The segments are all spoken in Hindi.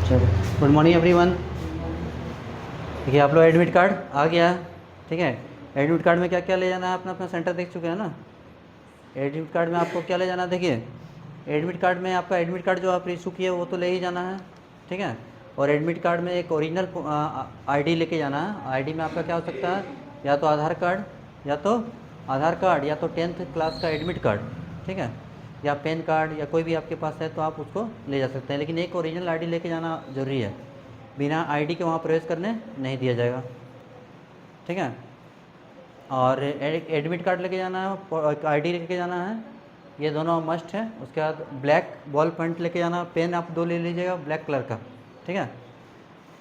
चलो, गुड मॉर्निंग एवरीवन। देखिए आप लोग एडमिट कार्ड आ गया, ठीक है। एडमिट कार्ड में क्या क्या ले जाना है, अपना अपना सेंटर देख चुके हैं ना। एडमिट कार्ड में आपको क्या ले जाना है, देखिए एडमिट कार्ड में आपका एडमिट कार्ड जो आप इशू किए वो तो ले ही जाना है, ठीक है। और एडमिट कार्ड में एक ओरिजिनल आईडी लेके जाना है। आईडी में आपका क्या हो सकता है, या तो आधार कार्ड, या तो 10th क्लास का एडमिट कार्ड, ठीक है, या पैन कार्ड, या कोई भी आपके पास है तो आप उसको ले जा सकते हैं। लेकिन एक ओरिजिनल आईडी लेके जाना ज़रूरी है, बिना आईडी के वहाँ प्रवेश करने नहीं दिया जाएगा, ठीक है। और एडमिट कार्ड लेके जाना है, आईडी लेके जाना है, ये दोनों मस्ट है। उसके बाद ब्लैक बॉल पेंट लेके जाना, पेन आप 2 ले लीजिएगा ब्लैक कलर का, ठीक है।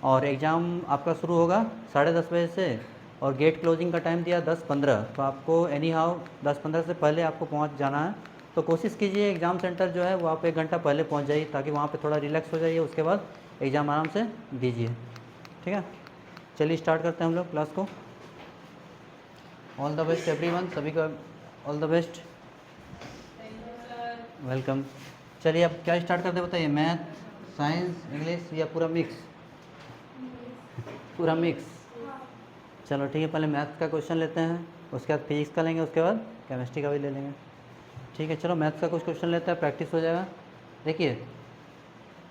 और एग्ज़ाम आपका शुरू होगा 10:30 बजे से, और गेट क्लोजिंग का टाइम दिया 10:15, तो आपको एनी हाउ 10:15 से पहले आपको पहुंच जाना है। तो कोशिश कीजिए एग्ज़ाम सेंटर जो है वो आप 1 घंटा पहले पहुंच जाइए, ताकि वहाँ पे थोड़ा रिलैक्स हो जाइए, उसके बाद एग्ज़ाम आराम से दीजिए, ठीक है। चलिए स्टार्ट करते हैं हम लोग क्लास को। ऑल द बेस्ट एवरीवन, सभी का ऑल द बेस्ट, वेलकम। चलिए अब क्या स्टार्ट करते हैं बताइए, मैथ, साइंस, इंग्लिश या पूरा मिक्स? पूरा मिक्स। चलो ठीक है, पहले मैथ का क्वेश्चन लेते हैं, उसके बाद फिजिक्स का लेंगे, उसके बाद केमिस्ट्री का भी ले लेंगे, ठीक है। चलो मैथ का कुछ क्वेश्चन लेते हैं, प्रैक्टिस हो जाएगा। देखिए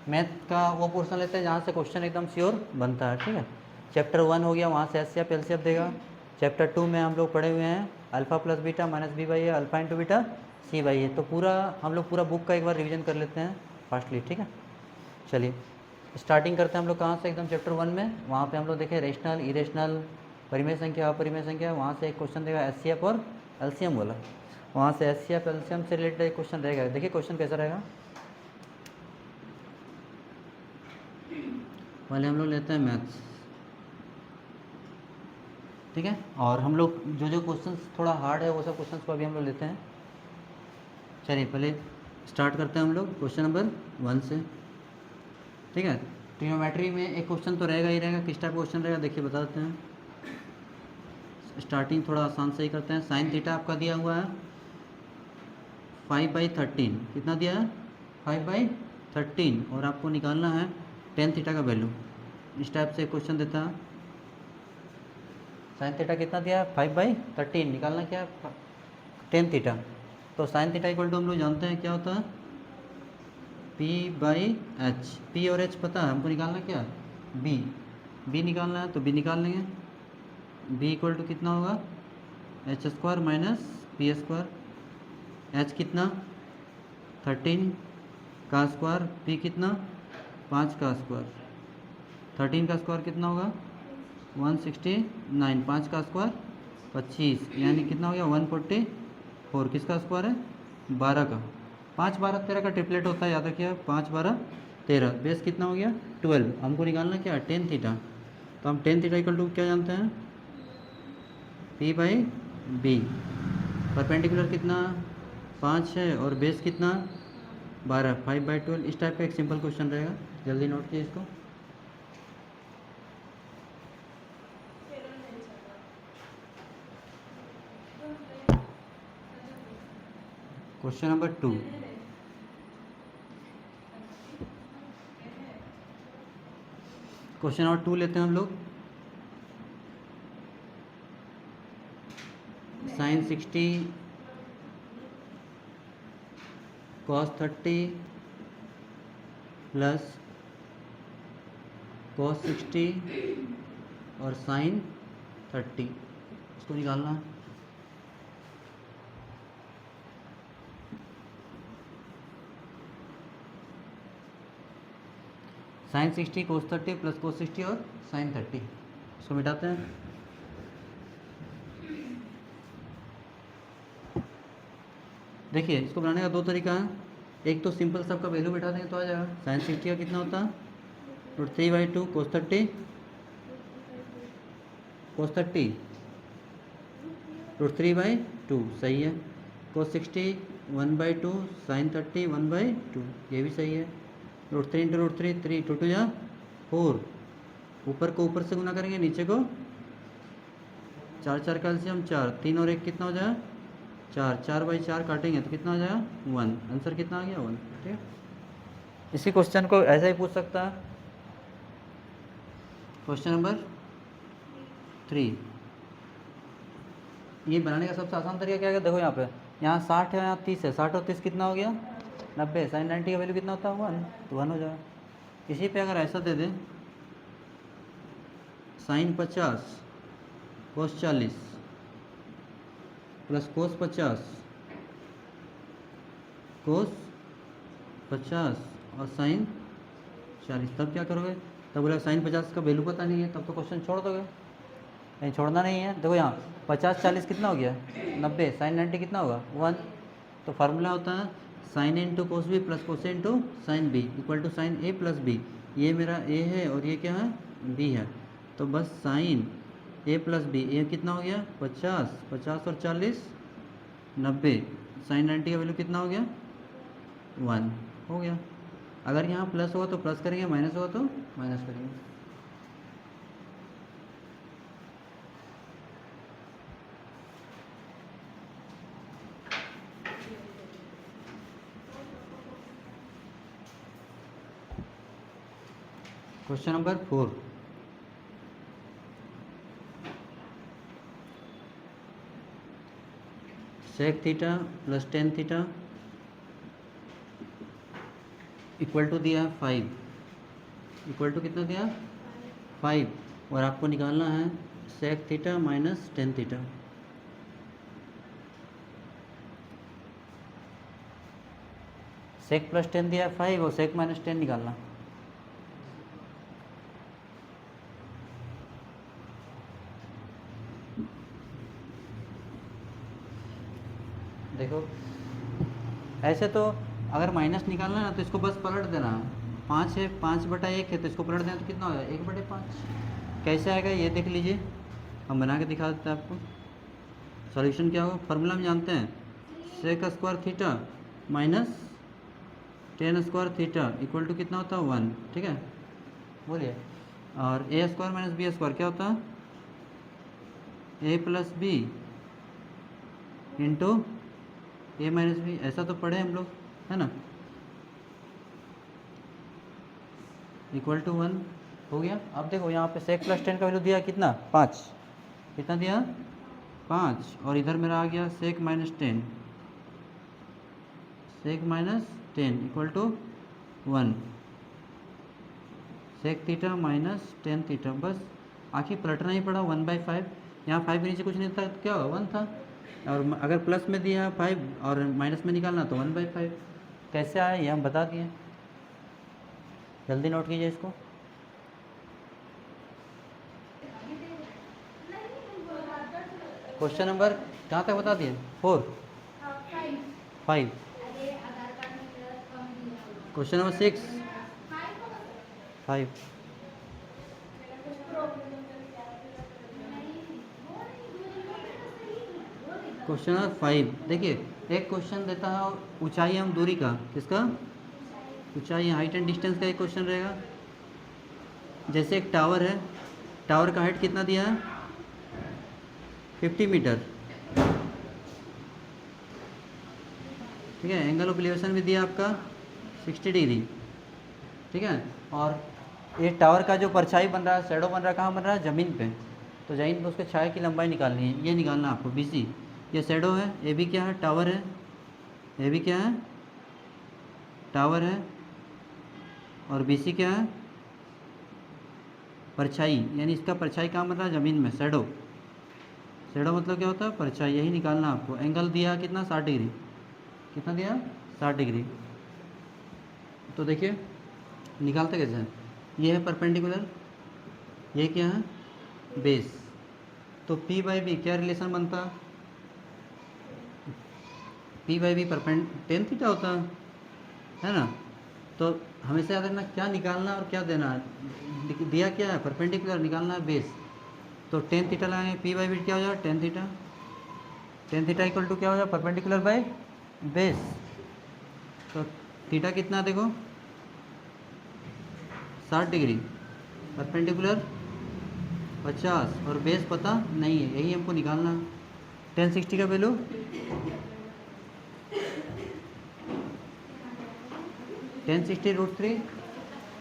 मैथ का वो पोर्शन लेते हैं जहाँ से क्वेश्चन एकदम श्योर बनता है, ठीक है। चैप्टर 1 हो गया, वहाँ से एचसीएफ एलसीएफ देगा। चैप्टर 2 में हम लोग पढ़े हुए हैं alpha plus beta minus B by A, alpha into beta C by A. तो पूरा हम लोग पूरा बुक का एक बार रिवीजन कर लेते हैं फास्टली, ठीक है। चलिए स्टार्टिंग करते हैं हम लोग कहाँ से, एकदम चैप्टर 1 में। वहाँ पे हम लोग देखें रेशनल, इरेशनल, परिमेय संख्या, अपरिमेय संख्या। वहाँ से एक क्वेश्चन देगा एचसीएफ और एलसीएम बोला, वहाँ से एचसीएफ एलसीएम से रिलेटेड एक क्वेश्चन रहेगा। देखिए क्वेश्चन कैसा रहेगा, पहले हम लोग लेते हैं मैथ्स, ठीक है। और हम लोग जो जो क्वेश्चंस थोड़ा हार्ड है वो सब क्वेश्चंस को अभी हम लोग लेते हैं। चलिए पहले स्टार्ट करते हैं हम लोग क्वेश्चन नंबर 1 से, ठीक है। ट्रिग्नोमेट्री में एक क्वेश्चन तो रहेगा ही रहेगा, किस टाइप का क्वेश्चन रहेगा देखिए बता देते हैं। स्टार्टिंग थोड़ा आसान से ही करते हैं। साइन थीटा आपका दिया हुआ है 5/13, कितना दिया है 5/13, और आपको निकालना है टेन थीटा का वैल्यू। इस टाइप से क्वेश्चन देता है, साइन थीटा कितना दिया है 5/13, निकालना क्या है टेन थीटा। तो साइन थीटा इक्वल टू हम लोग जानते हैं क्या होता है P/H। P और H पता है हमको, निकालना क्या B निकालना है, तो B निकाल लेंगे। B इक्वल टू कितना होगा H² माइनस P²। H कितना 13 का स्क्वायर, P कितना 5 का स्क्वायर, 13 का स्क्वायर कितना होगा 169, 5 का स्क्वायर 25, यानी कितना हो गया 144। किसका स्क्वायर है 12 का, 5 12 13 का ट्रिपलेट होता है, याद रखिए 5 12 13। बेस कितना हो गया 12। हमको निकालना क्या है टेन थीटा, तो हम टेन थीटा इक्वल टू क्या जानते हैं P/B। परपेंडिकुलर कितना 5 है और बेस कितना 12, 5/12। इस टाइप का एक सिंपल क्वेश्चन रहेगा, जल्दी नोट कीजिए इसको। क्वेश्चन नंबर 2, क्वेश्चन नंबर 2 लेते हैं हम लोग। साइन 60 cos 30 प्लस cos 60 और साइन 30, इसको निकालना है। साइन 60 cos 30 प्लस cos 60 और साइन 30, इसको मिटाते हैं। देखिए इसको बनाने का दो तरीका है, एक तो सिंपल सबका वैल्यू बिठा देंगे तो आ जाएगा। साइन 60 का कितना होता है √3/2 cos 30, √3/2 सही है। cos 60 1/2, साइन 30 1/2, ये भी सही है। √3 इंटू √3 3, 2 2 या 4, ऊपर को ऊपर से गुना करेंगे, नीचे को 4 4 का एलसीएम 4, 3 और 1 कितना हो जाएगा 4, 4/4 काटेंगे तो कितना हो जाएगा 1। आंसर कितना आ गया 1, ठीक है। इसी क्वेश्चन को ऐसा ही पूछ सकता है क्वेश्चन नंबर 3। ये बनाने का सबसे आसान तरीका क्या है? देखो यहाँ पे, यहाँ 60 है, यहाँ 30 है, 60 और 30 कितना हो गया? 90। साइन 90 का वैल्यू कितना होता है? 1, तो 1 हो जाएगा। इसी पे अगर ऐसा दे दें, साइन 50 कोस 40 प्लस कोस 50 कोस 50 और साइन 40, तब क्या करोगे? तब बोला साइन 50 का वैल्यू पता नहीं है, तब तो क्वेश्चन छोड़ दोगे। नहीं, छोड़ना नहीं है। देखो यहाँ 50 40 कितना हो गया? 90। साइन 90 कितना होगा? 1। तो फार्मूला होता है sin into cos B plus cos into sin B equal to sin A plus B. ये मेरा ए है और ये क्या है? बी है। तो बस साइन ए प्लस बी, ए कितना हो गया? 50, 50 और 40 90। साइन 90 का वैल्यू कितना हो गया? 1 हो गया। अगर यहाँ प्लस होगा तो प्लस करेंगे, माइनस होगा तो माइनस करेंगे। Question number 4। Sec theta plus tan theta equal to दिया 5, इक्वल टू कितना दिया? 5। और आपको निकालना है sec theta minus tan theta. Sec plus tan दिया 5 और सेक माइनस 10 निकालना। देखो ऐसे तो अगर माइनस निकालना है ना तो इसको बस पलट देना। 5 है, 5/1 है, तो इसको पलट देना तो कितना होगा? 1/5। कैसे आएगा ये देख लीजिए, हम बना के दिखा देते हैं आपको। सॉल्यूशन क्या होगा? फार्मूला हम जानते हैं, sec square theta minus tan square theta equal to कितना होता है? 1। ठीक है, बोलिए। और A square minus B square क्या होता है? A plus B into A minus B. ऐसा तो पढ़े हम लोग, है ना? इक्वल टू 1 हो गया। अब देखो यहाँ पे सेक प्लस 10 का वैल्यू दिया कितना? 5। कितना दिया? 5। और इधर मेरा आ गया sec minus 10, sec minus 10 equal to 1। Sec theta minus 10 theta, बस आखिर पलटना ही पड़ा। 1/5। यहाँ 5 के नीचे कुछ नहीं था, क्या होगा? 1 था। और अगर प्लस में दिया 5 और माइनस में निकालना तो 1/5। कैसे आया ये हम बता दिए, जल्दी नोट कीजिए इसको। क्वेश्चन नंबर कहाँ तक बता दिए? 4 5। Question number 6 5। क्वेश्चन नंबर 5 देखिए, एक क्वेश्चन देता है ऊंचाई एवं दूरी का। किसका? ऊंचाई, हाइट एंड डिस्टेंस का एक क्वेश्चन रहेगा। जैसे एक टावर है, टावर का हाइट कितना दिया है? 50 मीटर। ठीक है, एंगल ऑफ एलिवेशन भी दिया आपका 60 डिग्री। ठीक है, और ये टावर का जो परछाई बन रहा है, शैडो बन रहा है, कहाँ बन रहा है? ज़मीन पे। तो ज़मीन पे उसके छाया की लंबाई निकालनी है, ये निकालना आपको। BC ये शैडो है, ए भी क्या है? टावर है। ए भी क्या है? टावर है। और BC क्या है? परछाई, यानी इसका परछाई कहाँ बन रहा है? ज़मीन में, शैडो। शैडो मतलब क्या होता है? परछाई। यही निकालना आपको। एंगल दिया कितना? 60 डिग्री। कितना दिया? 60 डिग्री। तो देखिए निकालते कैसे हैं? ये है परपेंडिकुलर, ये क्या है? बेस। तो P/B क्या रिलेशन बनता है? P/B टेन थीटा होता है ना? तो हमेशा याद रखना क्या निकालना और क्या देना है। दिया क्या है? परपेंडिकुलर, निकालना है बेस। तो टेन थीटा लगाएंगे, P/B क्या हो जाएगा? Tan theta. Tan theta equal to क्या हो जाएगा? Perpendicular by base. तो थीटा कितना देखो? 60 डिग्री। परपेंडिकुलर 50 और बेस पता नहीं है, यही हमको निकालना है। 1060 का वैल्यू 1060 √3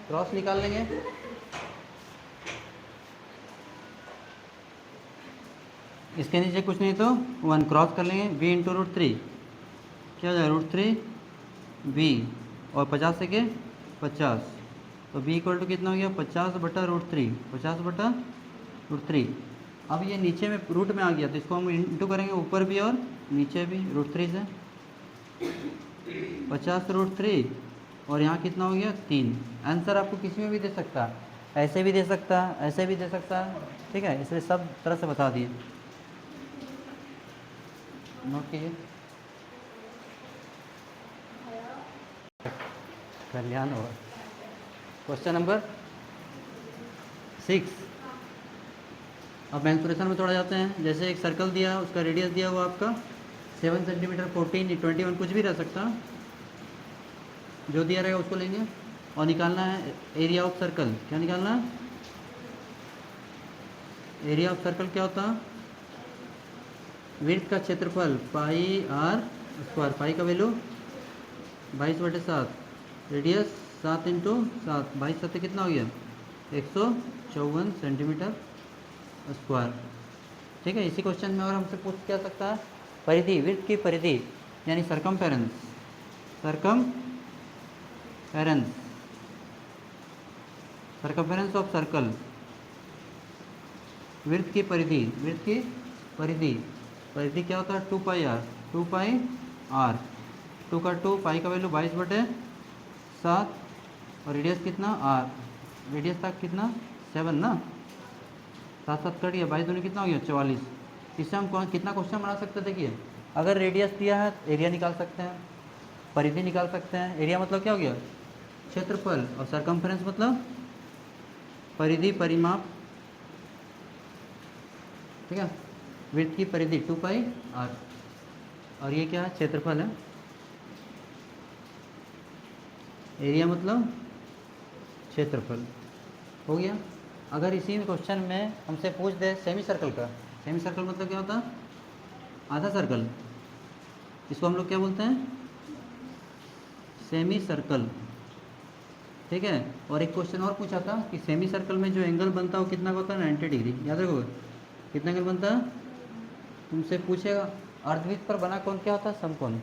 क्रॉस निकाल लेंगे। इसके नीचे कुछ नहीं तो 1 क्रॉस कर लेंगे, b इंटू √3 क्या हो जाएगा √3 b, और 50 से के 50, तो b इक्वल टू कितना हो गया 50/√3, 50/√3। अब ये नीचे में रूट में आ गया तो इसको हम इंटू करेंगे ऊपर भी और नीचे भी √3 से, 50/√3 और यहाँ कितना हो गया 3। आंसर आपको किसी में भी दे सकता है, ऐसे भी दे सकता है, ऐसे भी दे सकता है, ठीक है, इसलिए सब तरह से बता दिए, नोट कीजिए। कल्याण होगा। Question number 6। अब मैंसुरेशन में थोड़ा जाते हैं। जैसे एक सर्कल दिया, उसका रेडियस दिया हुआ आपका 7 सेंटीमीटर, 14, 21 कुछ भी रह सकता, जो दिया रहेगा उसको लेंगे और निकालना है एरिया ऑफ सर्कल। क्या निकालना है? एरिया ऑफ सर्कल क्या होता है? विड्थ का क्षेत्रफल πr², पाई का वैल्यू 22/7, रेडियस 7 इंटू 7, 22 कितना हो गया 154 सेंटीमीटर स्क्वायर। ठीक है, इसी क्वेश्चन में और हमसे पूछ क्या सकता है, परिधि, विड्थ की परिधि यानी circumference, circumference of circle, width की परिधि, परिधि क्या होता है 2πr, 2πr, 2 का 2, पाई का वैल्यू 22/7 और रेडियस कितना r, रेडियस तक कितना 7 ना, 7 कट गया, 22 दूनी कितना हो गया 44। इससे हम कितना क्वेश्चन बना सकते हैं? देखिए, अगर रेडियस दिया है एरिया निकाल सकते हैं, परिधि निकाल सकते हैं। एरिया मतलब क्या हो गया क्षेत्रफल, और सरकमफेरेंस मतलब परिधि, परिमाप, ठीक है। विड्थ की परिधि 2πr और ये क्या है क्षेत्रफल है, एरिया मतलब क्षेत्रफल, हो गया। अगर इसी क्वेश्चन में हमसे पूछ दे सेमी सर्कल का, सेमी सर्कल मतलब क्या होता है आधा सर्कल, इसको हम लोग क्या बोलते हैं सेमी सर्कल, ठीक है। और एक क्वेश्चन और पूछा था कि सेमी सर्कल में जो एंगल बनता है वो कितना का होता है 90 डिग्री, याद रखोगे कितना एंगल बनता है, तुमसे पूछेगा अर्धवृत्त पर बना कोण क्या होता है समकोण,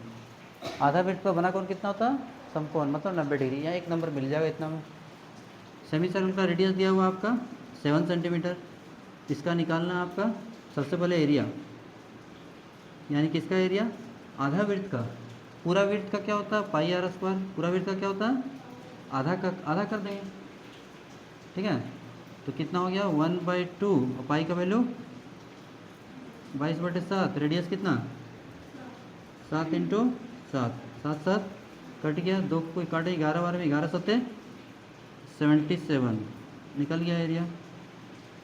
आधा वृत्त पर बना कोण कितना होता है समकोण, मतलब 90 डिग्री, या एक नंबर मिल जाएगा इतना में। सेमी सर्कल का रेडियस दिया हुआ आपका 7 सेंटीमीटर, इसका निकालना है आपका सबसे पहले एरिया, यानी किसका एरिया आधा वृत्त का, पूरा वृत्त का क्या होता है πr², पूरा वृत्त का क्या होता है आधा का, आधा कर देंगे, ठीक है। तो कितना हो गया 1/2 और पाई का वैल्यू 22/7, रेडियस कितना 7 इंटू 7, 7 7 कट गया, 2 कोई काटे 11 12 में 11 7 77 निकल गया एरिया।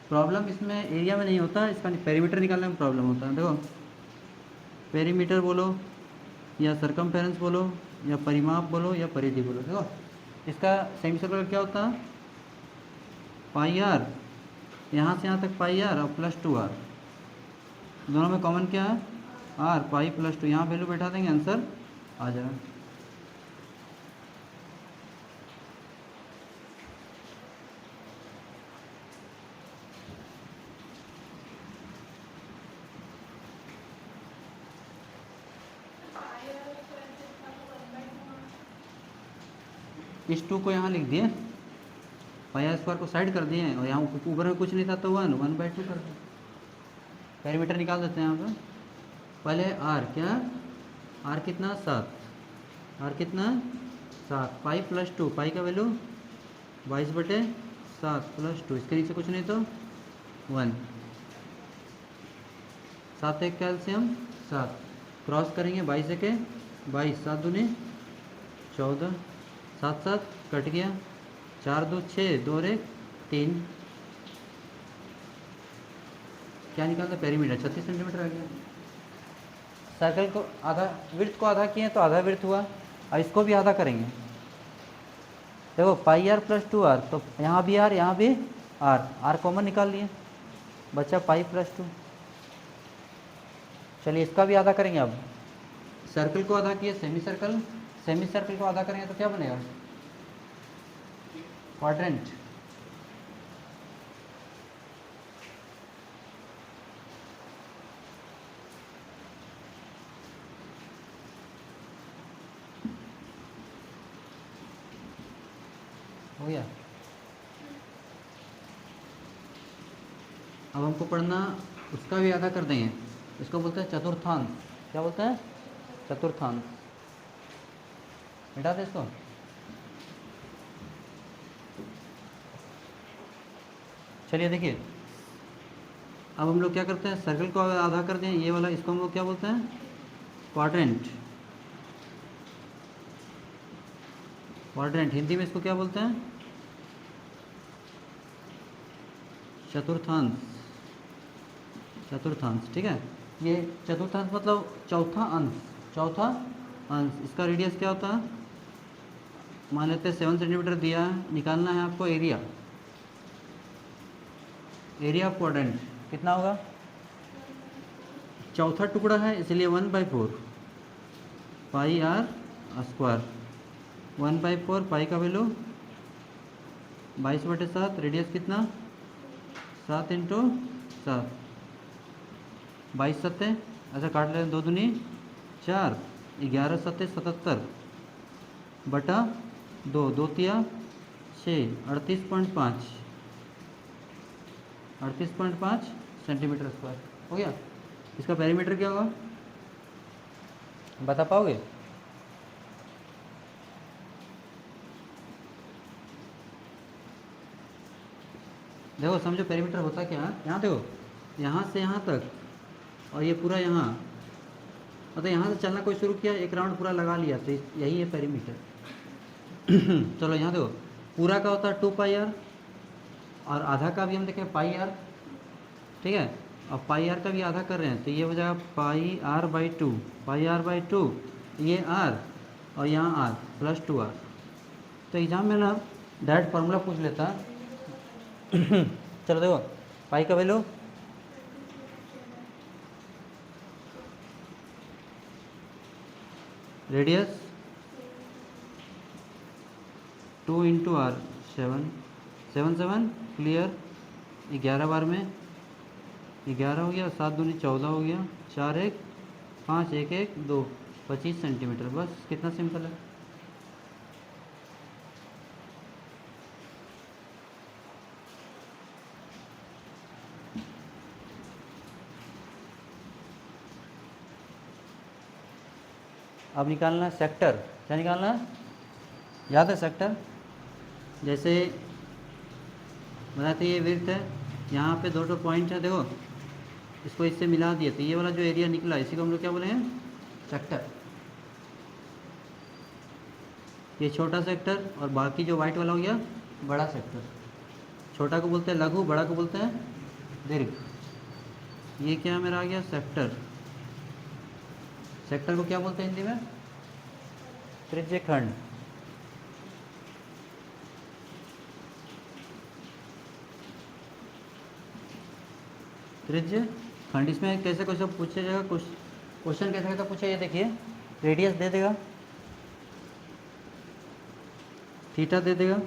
प्रॉब्लम इसमें एरिया में नहीं होता, इसका पेरीमीटर निकालने में प्रॉब्लम होता है। देखो पेरीमीटर बोलो या सरकमफेरेंस बोलो या परिमाप बोलो या परिधि बोलो, देखो इसका सेमी सर्कल क्या होता है πr, यहाँ से यहाँ तक πr और +2r, दोनों में कॉमन क्या है r, पाई +2, यहाँ वैल्यू बैठा देंगे आंसर आ जाएगा। इस 2 को यहाँ लिख दिए, πr² को साइड कर दिए और यहाँ ऊपर में कुछ नहीं था तो 1/2 कर दिए। पेरीमीटर निकाल देते हैं यहाँ पर, पहले r क्या, r कितना 7, r कितना 7, पाई +2, पाई का वैल्यू 22/7 +2, इसके नीचे कुछ नहीं तो 1, 7 एक कैल्शियम 7, क्रॉस करेंगे 22 के 22, 7 दूनी 14, 7 7 कट गया, 4 2 6, 2 और 1 3, क्या निकालता पेरीमीटर 36 सेंटीमीटर आ गया। सर्कल को आधा, वृत्त को आधा किए तो आधा वृत्त हुआ, और इसको भी आधा करेंगे, देखो πr +2r, तो यहाँ भी r यहाँ भी r कॉमन निकाल लिए, बचा पाई +2। चलिए इसका भी आधा करेंगे। अब सर्कल को आधा किए सेमी सर्कल, सेमी सर्कल को आधा करेंगे तो क्या बनेगा क्वाड्रेंट, हो गया। अब हमको पढ़ना उसका भी आधा कर देंगे, इसको बोलते हैं चतुर्थांश। क्या बोलते हैं? चतुर्थांश। मिटा दे इसको। चलिए देखिए, अब हम लोग क्या करते हैं, सर्कल को आधा कर दें, ये वाला, इसको हम लोग क्या बोलते हैं? क्वाड्रेंट। क्वाड्रेंट हिंदी में इसको क्या बोलते हैं? चतुर्थांश। चतुर्थांश, ठीक है। ये चतुर्थांश मतलब चौथा अंश। चौथा अंश। इसका रेडियस क्या होता है? मान लेते हैं 7 सेंटीमीटर दिया है, निकालना है आपको एरिया। एरिया ऑफ क्वाड्रेंट कितना होगा? चौथा टुकड़ा है इसलिए 1/4 पाई आर स्क्वायर। 1/4 पाई का वैल्यू 22/7। रेडियस कितना? 7 इंटू 7, 22 सत्ते, ऐसा काट लें, 2 दूनी 4, 11 सत्ते 77 बटा 2, 2 तिया 6, 38.5, 38.5 सेंटीमीटर स्क्वायर हो गया। इसका पेरीमीटर क्या होगा, बता पाओगे? देखो समझो पेरीमीटर होता क्या है, यहाँ देखो, यहाँ से यहाँ तक और ये पूरा यहाँ, मतलब यहाँ से चलना कोई शुरू किया, एक राउंड पूरा लगा लिया, तो यही है पेरीमीटर। चलो यहाँ देखो, पूरा का होता है 2πr और आधा का भी हम देखें πr, ठीक है। अब πr का भी आधा कर रहे हैं तो ये हो जाएगा πr/2, πr/2, ये r और यहाँ r प्लस 2r। तो एग्जाम में ना डायरेक्ट फार्मूला पूछ लेता है। चलो देखो, पाई का value radius 2 into R 7, 7 7 clear, 11 बार में 11 हो गया, 7 दूनी 14 हो गया, 4 1 5 1 1 2, 25 सेंटीमीटर। बस कितना सिंपल है। अब निकालना है सेक्टर। क्या निकालना है, याद है सेक्टर? जैसे बताते ये विड्थ है, यहाँ पे 2 पॉइंट है, देखो इसको इससे मिला दिए तो ये वाला जो एरिया निकला इसी को हम लोग क्या बोलेंगे, सेक्टर। ये छोटा सेक्टर और बाकी जो वाइट वाला हो गया बड़ा सेक्टर। छोटा को बोलते हैं लघु, बड़ा को बोलते हैं दीर्घ। ये क्या मेरा आ गया सेक्टर। सेक्टर को क्या बोलते हैं हिंदी में, त्रिज्यखंड। त्रिज्य खंड। इसमें कैसे क्वेश्चन पूछा जाएगा, क्वेश्चन कैसे कैसे पूछा, ये देखिए, रेडियस दे देगा, थीटा दे देगा,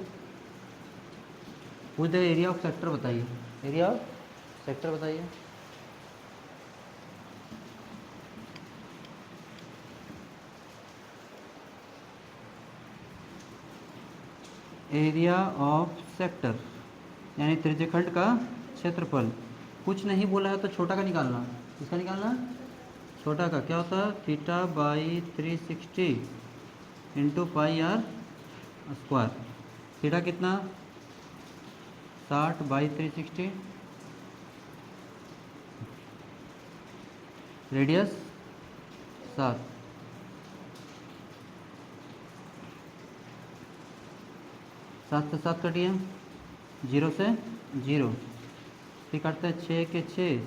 पूछ देगा एरिया ऑफ सेक्टर बताइए, एरिया ऑफ सेक्टर बताइए। एरिया ऑफ सेक्टर यानी त्रिज्यखंड का क्षेत्रफल। कुछ नहीं बोला है तो छोटा का निकालना। किसका निकालना? छोटा का। क्या होता है, θ/360 इंटू πr स्क्वायर। थीटा कितना, 60/360, रेडियस 7, 7 से 7 कटिए, 0 से 0, फिर काटते हैं 6 के 6,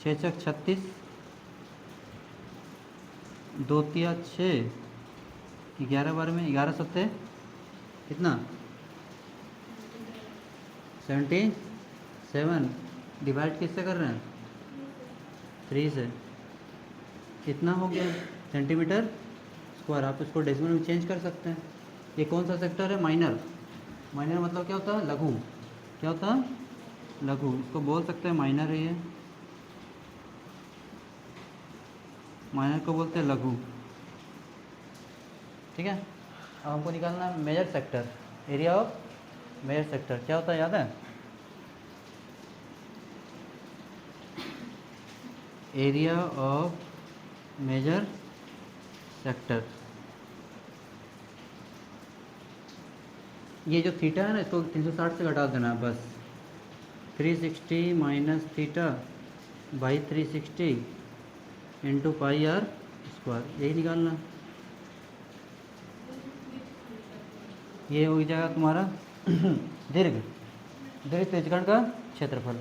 6 छक 36, 2 तिया 6, 11 बार में 11 सत्ते कितना, 77। डिवाइड किससे कर रहे हैं, 3 से। कितना हो गया सेंटीमीटर स्क्वायर। आप इसको डेसिमल में चेंज कर सकते हैं। ये कौन सा सेक्टर है, माइनर। माइनर मतलब क्या होता है, लघु। क्या होता है, लघु। इसको बोल सकते हैं माइनर है ये, माइनर को बोलते हैं लघु, ठीक है। अब हमको निकालना है major sector, area of major sector क्या होता है याद है? Area of major sector. ये जो थीटा है ना इसको 360 से घटा देना बस। 360 minus theta by 360 into pi r square, यही निकालना। ये हो जाएगा तुम्हारा दीर्घ दीर्घ त्रिज्यखंड का क्षेत्रफल।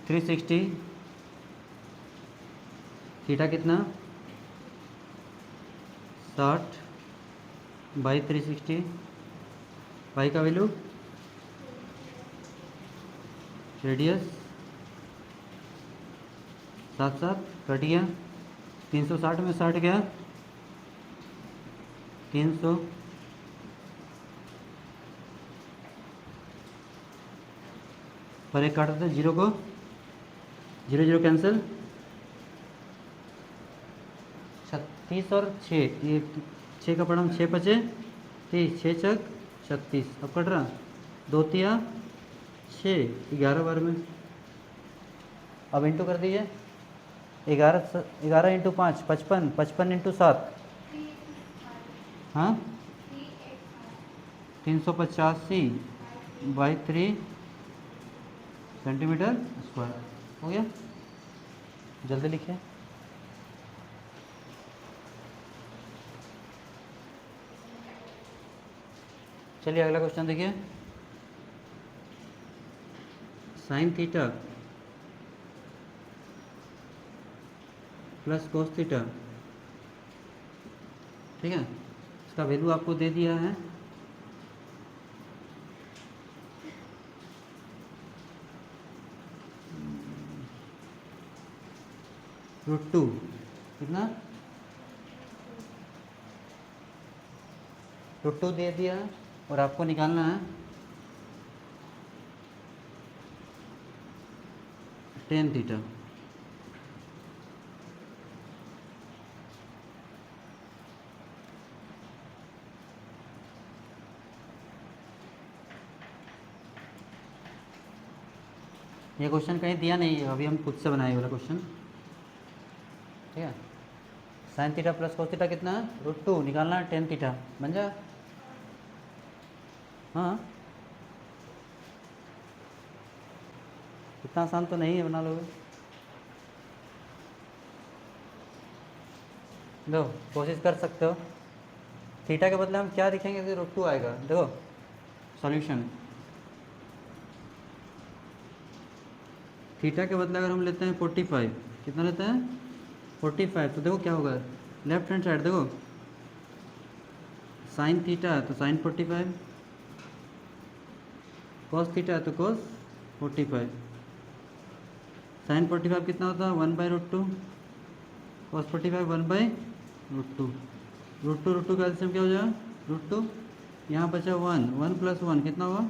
थ्री सिक्सटी थीटा कितना 60 बाई 360 पाई का वैल्यू रेडियस 7 कट गया। 360 में 60 गया 300 पर एक काट देते जीरो को, जीरो जीरो कैंसिल। 36 और 6 ये 6 का पढ़ा 6 बचे 30 6 चक 36। अब कट रहा 2 तिया 6 11 बार में। अब इंटू कर दीजिए 11 इंटू 5 55 55 इंटू 7 हाँ 385 बाई 3 सेंटीमीटर स्क्वायर हो गया। जल्दी लिखिए। चलिए अगला क्वेश्चन देखिए। Sine theta plus cos theta, ठीक है, इसका वैल्यू आपको दे दिया है √2 कितना √2 दे दिया और आपको निकालना है टेन थीटा। ये क्वेश्चन कहीं दिया नहीं है, अभी हम खुद से बनाए वाला क्वेश्चन, ठीक है। Sine theta plus cos theta कितना है √2 निकालना है टेन थीटा बन जाए। हाँ इतना आसान तो नहीं है, बना लोगे। दो कोशिश कर सकते हो। थीटा के बदले हम क्या लिखेंगे कि √2 आएगा। देखो सॉल्यूशन, थीटा के बदले अगर हम लेते हैं 45, कितना लेते हैं 45, तो देखो क्या होगा लेफ्ट हैंड साइड देखो साइन थीटा है तो साइन 45, कॉस थीटा है तो कॉस 45। साइन 45 कितना होता है 1/√2, कॉस 45 1/√2। √2 का एलसीएम क्या हो जाएगा √2, यहाँ बचा 1 1 + 1 कितना हुआ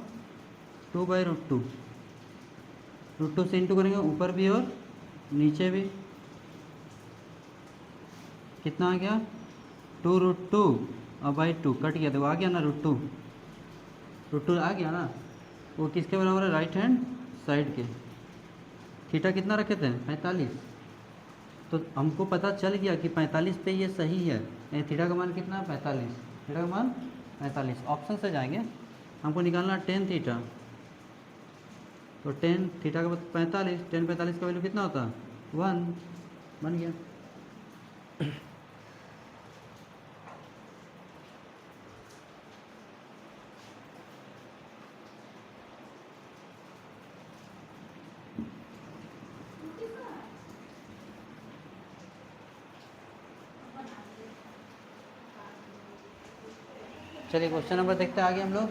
2/√2। √2 से इंटू करेंगे ऊपर भी और नीचे भी, कितना आ गया 2√2 और बाई 2 कट गया। देखो आ गया ना √2 आ गया ना। वो किसके बराबर है राइट हैंड साइड के। थीटा कितना रखे थे 45, तो हमको पता चल गया कि 45 पे ये सही है। थीटा का मान कितना है 45, थीटा का मान 45। ऑप्शन से जाएंगे, हमको निकालना 10 थीटा, तो 10 थीटा का 45, 10 45 का वैल्यू कितना होता है 1 बन गया। चलिए क्वेश्चन नंबर देखते हैं आगे हम लोग।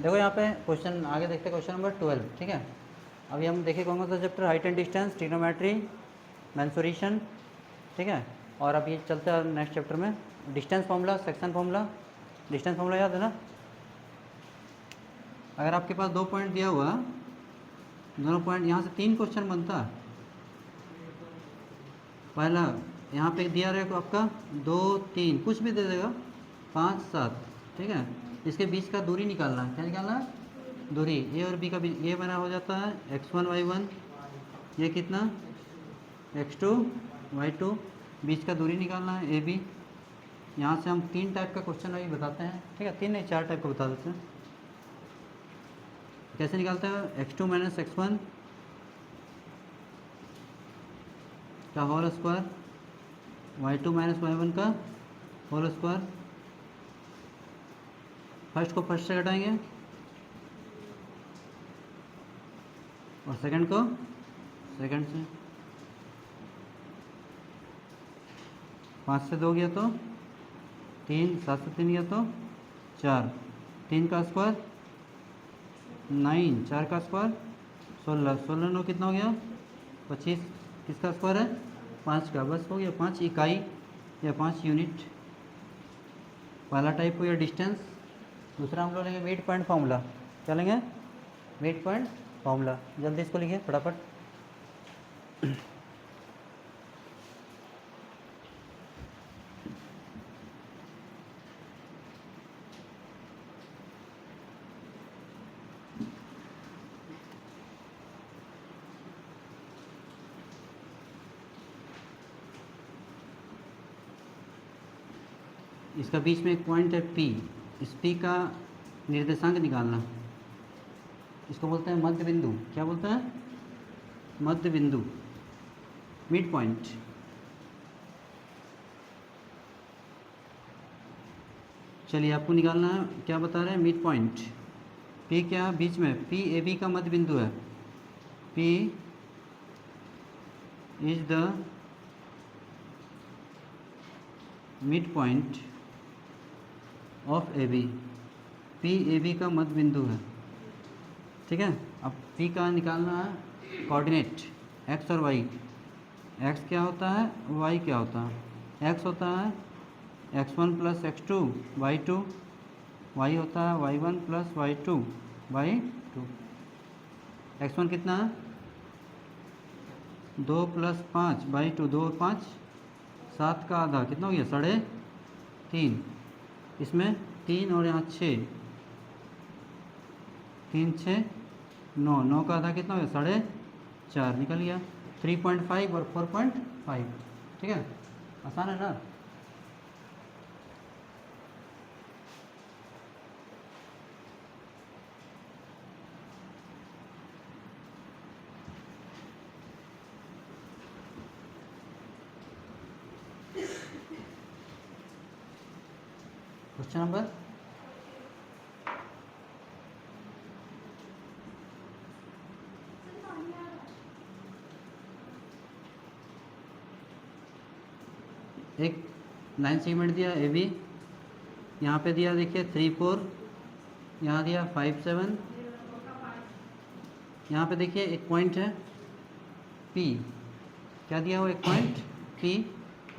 देखो यहाँ पे क्वेश्चन आगे देखते हैं, क्वेश्चन नंबर 12, ठीक है। अभी हम देखें कौन सा chapter, height and distance, trigonometry, mensuration, ठीक है। और अब ये चलते हैं नेक्स्ट चैप्टर में, distance formula, section formula. Distance formula याद है ना, अगर आपके पास 2 पॉइंट दिया हुआ, दोनों पॉइंट, यहाँ से 3 क्वेश्चन बनता। पहला यहाँ पे दिया रहेगा आपका 2 3, कुछ भी दे देगा, 5 7, ठीक है। इसके बीच का दूरी निकालना है। क्या निकालना है? दूरी। ए और बी का बीच, ये मेरा हो जाता है x1 y1, ये कितना x2 y2, बीच का दूरी निकालना है ए बी। यहाँ से हम 3 टाइप का क्वेश्चन अभी बताते हैं, ठीक है। 3 नहीं 4 टाइप का बता देते हैं। कैसे निकालते हैं? x2 माइनस x1 का whole square, y2 minus y1 का होल स्क्वायर। फर्स्ट को फर्स्ट से घटाएंगे और सेकंड को सेकंड से। 5 से 2 गया तो 3, 7 से 3 गया तो 4, 3 का स्क्वायर 9, 4 का स्क्वायर 16, 16 9 कितना हो गया? 25। किसका स्क्वायर है? 5 का। बस हो गया, 5 इकाई या 5 यूनिट। पहला टाइप हो गया डिस्टेंस। दूसरा हम लोग लेंगे मिड पॉइंट फार्मूला। क्या लेंगे? Mid point formula. जल्दी इसको लिखिए फटाफट। इसका बीच में एक पॉइंट है P। इस P का निर्देशांक निकालना, इसको बोलते हैं मध्य बिंदु। क्या बोलते हैं? मध्य बिंदु, मिड पॉइंट। चलिए आपको निकालना है, क्या बता रहे हैं? Mid point. P क्या बीच में? P ए बी का मध्य बिंदु है। P is the mid point of A B. P A B का मध्य बिंदु है, ठीक है। अब P का निकालना है कोऑर्डिनेट, x और y। x क्या होता है, y क्या होता है? x होता है x1 plus x2 y2, y होता है y1 plus y2 y2। x1 कितना है? 2 प्लस 5 y2, 2 5 7 का आधा कितना हो गया? 3.5। इसमें 3 और यहाँ 6, 3 6 9, 9 का आधा कितना हो गया? 4.5 निकल गया। 3.5 और 4.5, ठीक है। आसान है ना? क्वेश्चन नंबर एक 9 सेगमेंट दिया ए बी। यहाँ पे दिया देखिए 3 4, यहाँ दिया 5 7। यहाँ पे देखिए एक पॉइंट है P। क्या दिया हुआ? एक पॉइंट P।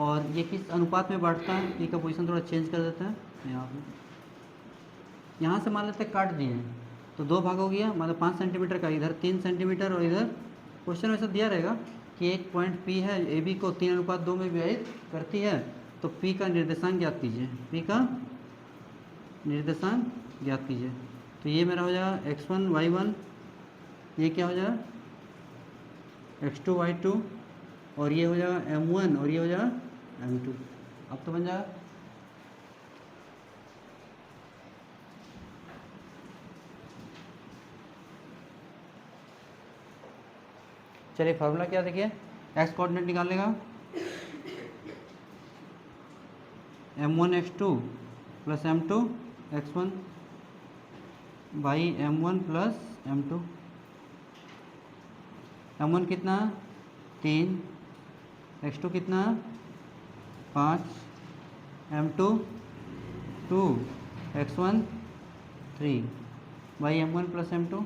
और ये किस अनुपात में बढ़ता है? P का पोजीशन थोड़ा चेंज कर देते हैं यहाँ पे। यहाँ से मान लेते हैं काट दिए हैं तो 2 भाग हो गया, मतलब 5 सेंटीमीटर का, इधर 3 सेंटीमीटर और इधर। क्वेश्चन में ऐसा दिया रहेगा कि एक पॉइंट P है, ए बी को 3:2 में विभाजित करती है, तो P का निर्देशांक ज्ञात कीजिए। P का निर्देशांक ज्ञात कीजिए। तो ये मेरा हो जाएगा x1 y1, ये क्या हो जाएगा? x2 y2, और ये हो जाएगा m1 और ये हो जाएगा m2। अब तो बन जाएगा। चलिए फार्मूला क्या देखिए, x कोऑर्डिनेट निकालने का m1 x2 plus m2 x1 by m1 plus m2। m1 कितना? 3, x2 कितना? 5, m2 2, x1 3 by m1 plus m2।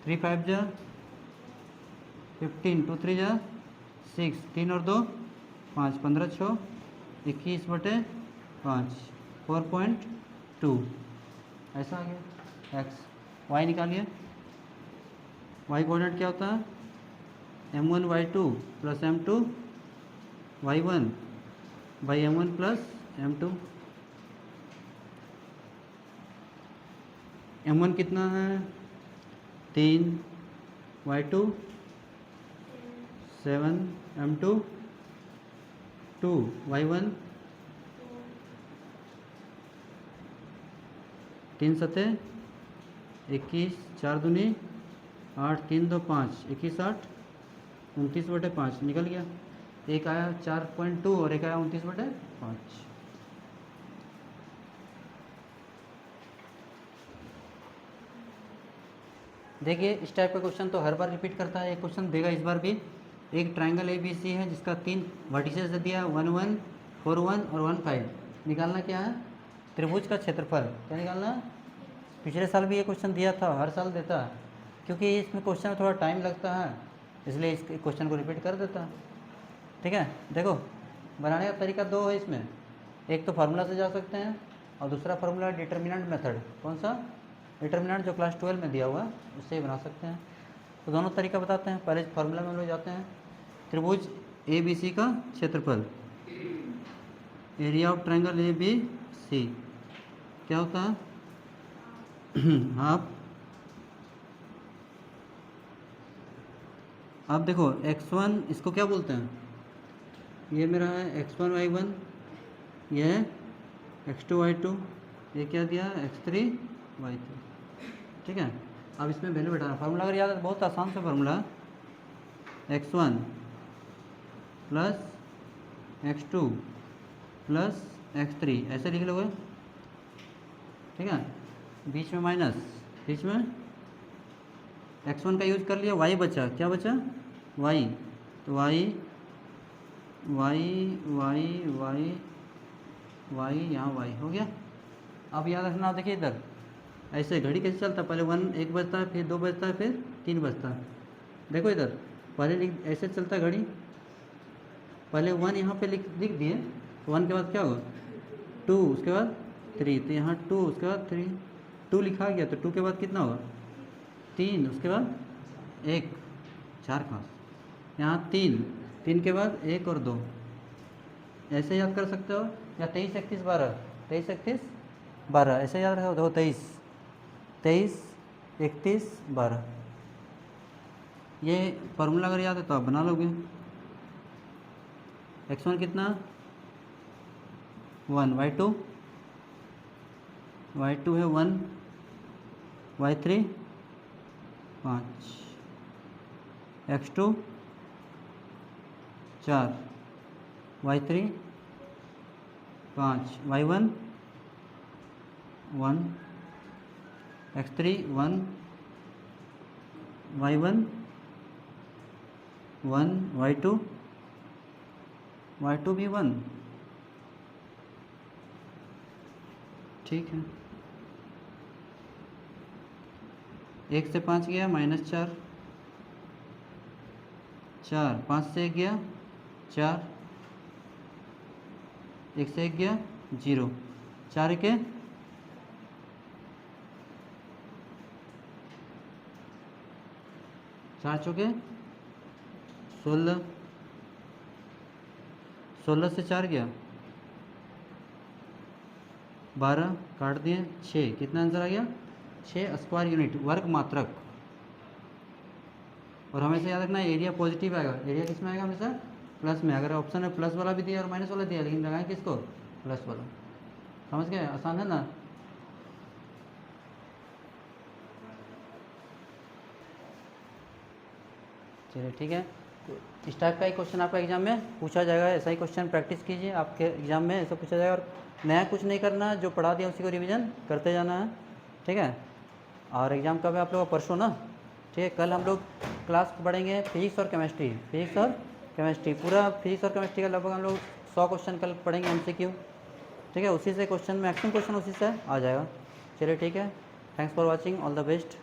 3 5 जा 15, 2 3 जा 6, 3 और 2 5, 15 6 21/5, 4.2। ऐसा आ गया एक्स। वाई निकालिए, वाई कोऑर्डिनेट क्या होता है m1y2 plus m2 y1 by m1 plus m2। m1 कितना है 3, y2 7, m2 2, y1 3 सते 21, 4 दूनी 8, 3 2 5, 21 8, 29/5 निकल गया। एक आया 4.2 और एक आया 29/5। देखिए इस टाइप का क्वेश्चन तो हर बार रिपीट करता है। एक क्वेश्चन देगा इस बार भी। एक ट्राइंगल ए बी सी है जिसका 3 वर्टिसेस दे दिया 1 1 4 1 और 1 5। निकालना क्या है त्रिभुज का क्षेत्रफल। क्या निकालना? पिछले साल भी ये क्वेश्चन दिया था, हर साल देता है, क्योंकि इसमें क्वेश्चन में थोड़ा टाइम लगता है इसलिए इस क्वेश्चन को रिपीट कर देता है। ठीक है, देखो बनाने का तरीका दो है इसमें। एक तो फार्मूला से जा सकते हैं और दूसरा फार्मूला डिटर्मिनेंट मेथड। कौन सा? डिटर्मिनेंट जो क्लास 12 में दिया हुआ है उससे ही बना सकते हैं। तो दोनों तरीका बताते हैं। पहले फार्मूला में हम लोग जाते हैं। त्रिभुज ए बी सी का क्षेत्रफल, area of triangle A B C क्या होता है आप देखो x1 इसको क्या बोलते हैं, ये मेरा है x1 y1, ये है x2 y2, ये क्या दिया x3 y3। ठीक है, अब इसमें वैल्यू बैठाना। फार्मूला अगर याद है तो बहुत आसान सा formula, x1 plus x2 plus x3 ऐसे लिख लोगे। ठीक है, बीच में माइनस, बीच में x1 का यूज कर लिया, y बचा, क्या बचा y, तो y y y y y यहाँ y हो गया। अब याद रखना, देखिए इधर ऐसे घड़ी कैसे चलता है, पहले 1 1 बजता है, फिर 2 बजता है, फिर 3 बजता है। देखो इधर पहले ऐसे चलता है घड़ी, पहले 1 यहाँ पे लिख दिए तो 1 के बाद क्या होगा 2, उसके बाद 3, तो यहाँ 2, उसके बाद 3, 2 लिखा गया तो 2 के बाद कितना होगा 3, उसके बाद 1, 4 खास, यहाँ 3, 3 के बाद 1 और 2, ऐसे याद कर सकते हो। या 23 31 12, 23 31 12 ऐसे याद रखो। देखो 23 23 31 12, ये फार्मूला अगर याद है तो आप बना लोगे। x1 कितना 1, y2 है 1, y3 5, x2 4, y3 5, y1 1, x3 1, y1 1, y2 भी 1। ठीक है, 1 से 5 गया -4, 4 5 से 1 गया 4, 1 से 1 गया 0, 4 के 4 चौके 16, 16 से 4 गया 12, काट दिए 6, कितना आंसर आ गया 6 स्क्वायर यूनिट, वर्ग मात्रक। और हमेशा याद रखना एरिया पॉजिटिव आएगा, एरिया किस में आएगा हमेशा प्लस में। अगर ऑप्शन में प्लस वाला भी दिया और माइनस वाला दिया, लेकिन लगाएं किसको प्लस वाला। समझ गए, आसान है ना। चलिए ठीक है, तो इस टाइप का ही क्वेश्चन आपका एग्जाम में पूछा जाएगा। ऐसा ही क्वेश्चन प्रैक्टिस कीजिए, आपके एग्जाम में ऐसा पूछा जाएगा। और नया कुछ नहीं करना है, जो पढ़ा दिया उसी को रिवीजन करते जाना है। ठीक है, और एग्ज़ाम कब है आप लोगों का? परसों ना। ठीक है, कल हम लोग क्लास पढ़ेंगे फिजिक्स और केमिस्ट्री, फिजिक्स और केमिस्ट्री, पूरा फिजिक्स और केमिस्ट्री का लगभग हम लोग 100 क्वेश्चन कल पढ़ेंगे MCQ। ठीक है, उसी से क्वेश्चन मैक्सिमम क्वेश्चन उसी से आ जाएगा। चलिए ठीक है, thanks for watching, all the best.